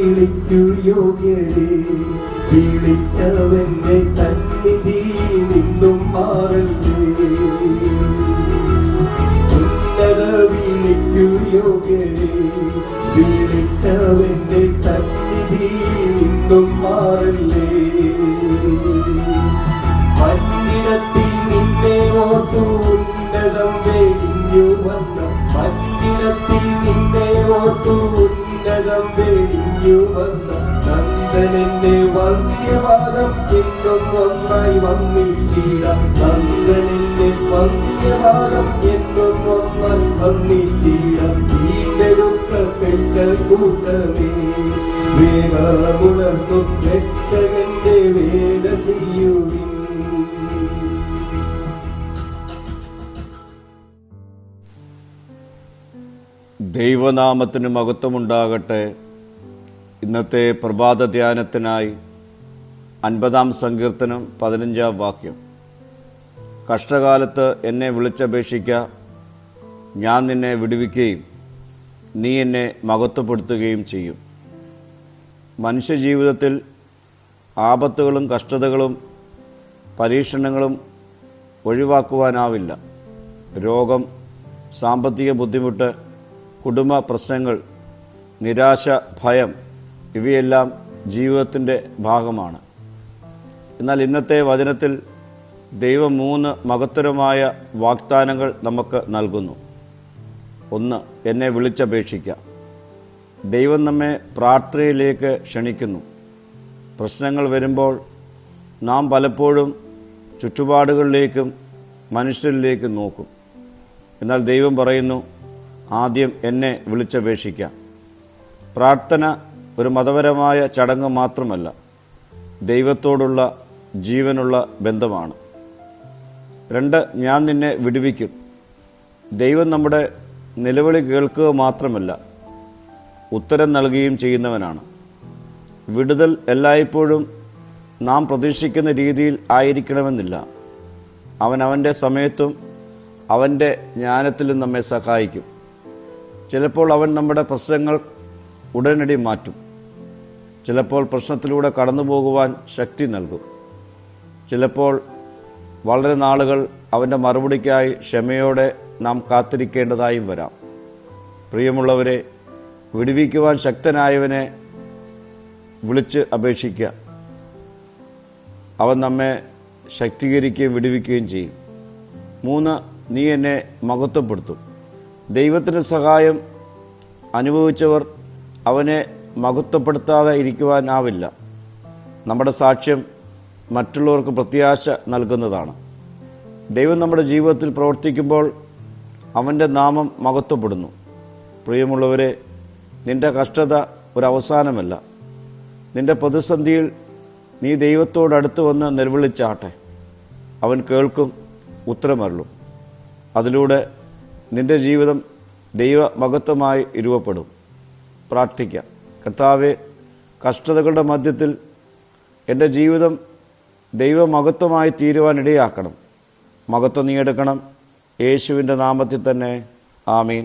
വിളിക്കു യോഗ്യരേ, വിളിച്ചവന്റെ സന്നിധി നിന്നും മാറല്ലേ. ഉന്നത വിളിക്കു യോഗ്യരേ, വിളിച്ചവന്റെ സന്നിധി നിന്നും മാറല്ലേ. മന്ദിരത്തിൽ നിന്നെ ഓർത്തു ഉന്നതം വെടിഞ്ഞു വന്ന, മന്ദിരത്തിൽ നിന്നെ ഓർത്തു ഉന്നതം വെടിഞ്ഞു വന്ന നന്ദനെന്റെ വന്ധ്യവാദം എന്നും ഒന്നായി വന്നിച്ചിടാം. നന്ദനെന്റെ വന്ധ്യവാദം എന്നും ഒന്നായി വന്നിച്ചിടാം. വീണ്ടെടുക്കപ്പെട്ട കൂട്ടമേ, വേഗമുണർത്തും രക്ഷകന്റെ വേല ചെയ്യുവിൻ. ദൈവനാമത്തിന് മഹത്വമുണ്ടാകട്ടെ. ഇന്നത്തെ പ്രഭാത ധ്യാനത്തിനായി 50-ാം സങ്കീർത്തനം 15-ാം വാക്യം. കഷ്ടകാലത്ത് എന്നെ വിളിച്ചപേക്ഷിക്ക, ഞാൻ നിന്നെ വിടുവിക്കുകയും നീ എന്നെ മഹത്വപ്പെടുത്തുകയും ചെയ്യും. മനുഷ്യജീവിതത്തിൽ ആപത്തുകളും കഷ്ടതകളും പരീക്ഷണങ്ങളും ഒഴിവാക്കുവാനാവില്ല. രോഗം, സാമ്പത്തിക ബുദ്ധിമുട്ട്, കുടുംബ പ്രശ്നങ്ങൾ, നിരാശ, ഭയം ഇവയെല്ലാം ജീവിതത്തിൻ്റെ ഭാഗമാണ്. എന്നാൽ ഇന്നത്തെ വചനത്തിൽ ദൈവം 3 മഹത്തരമായ വാഗ്ദാനങ്ങൾ നമുക്ക് നൽകുന്നു. 1, എന്നെ വിളിച്ചപേക്ഷിക്കാം. ദൈവം നമ്മെ പ്രാർത്ഥനയിലേക്ക് ക്ഷണിക്കുന്നു. പ്രശ്നങ്ങൾ വരുമ്പോൾ നാം പലപ്പോഴും ചുറ്റുപാടുകളിലേക്കും മനുഷ്യരിലേക്കും നോക്കും. എന്നാൽ ദൈവം പറയുന്നു, ആദ്യം എന്നെ വിളിച്ചപേക്ഷിക്കാം. പ്രാർത്ഥന ഒരു മതപരമായ ചടങ്ങ് മാത്രമല്ല, ദൈവത്തോടുള്ള ജീവനുള്ള ബന്ധമാണ്. 2, ഞാൻ നിന്നെ വിടുവിക്കും. ദൈവം നമ്മുടെ നിലവിളി കേൾക്കുക മാത്രമല്ല, ഉത്തരം നൽകുകയും ചെയ്യുന്നവനാണ്. വിടുതൽ എല്ലായ്പ്പോഴും നാം പ്രതീക്ഷിക്കുന്ന രീതിയിൽ ആയിരിക്കണമെന്നില്ല. അവൻ അവൻ്റെ സമയത്തും അവൻ്റെ ജ്ഞാനത്തിലും നമ്മെ സഹായിക്കും. ചിലപ്പോൾ അവൻ നമ്മുടെ പ്രശ്നങ്ങൾ ഉടനടി മാറ്റും. ചിലപ്പോൾ പ്രശ്നത്തിലൂടെ കടന്നു പോകുവാൻ ശക്തി നൽകും. ചിലപ്പോൾ വളരെ നാളുകൾ അവൻ്റെ മറുപടിക്കായി ക്ഷമയോടെ നാം കാത്തിരിക്കേണ്ടതായും വരാം. പ്രിയമുള്ളവരെ, വിടുവിക്കുവാൻ ശക്തനായവനെ വിളിച്ച് അപേക്ഷിക്കുക. അവൻ നമ്മെ ശക്തീകരിക്കുകയും വിടുവിക്കുകയും ചെയ്യും. 3, നീ എന്നെ മഹത്വപ്പെടുത്തും. ദൈവത്തിൻ്റെ സഹായം അനുഭവിച്ചവർ അവനെ മഹത്വപ്പെടുത്താതെ ഇരിക്കുവാനാവില്ല. നമ്മുടെ സാക്ഷ്യം മറ്റുള്ളവർക്ക് പ്രത്യാശ നൽകുന്നതാണ്. ദൈവം നമ്മുടെ ജീവിതത്തിൽ പ്രവർത്തിക്കുമ്പോൾ അവൻ്റെ നാമം മഹത്വപ്പെടുന്നു. പ്രിയമുള്ളവരെ, നിന്റെ കഷ്ടത ഒരവസാനമല്ല. നിന്റെ പ്രതിസന്ധിയിൽ നീ ദൈവത്തോടടുത്ത് വന്ന് നിലവിളിച്ചാട്ടെ. അവൻ കേൾക്കും, ഉത്തരമരുളും. അതിലൂടെ നിന്റെ ജീവിതം ദൈവമഹത്വമായി രൂപപ്പെടും. പ്രാർത്ഥിക്കാം. കർത്താവേ, കഷ്ടതകളുടെ മധ്യത്തിൽ എൻ്റെ ജീവിതം ദൈവമഹത്വമായി തീരുവാനിടയാക്കണം. മഹത്വം നീ എടുക്കണം. യേശുവിൻ്റെ നാമത്തിൽ തന്നെ. ആമീൻ.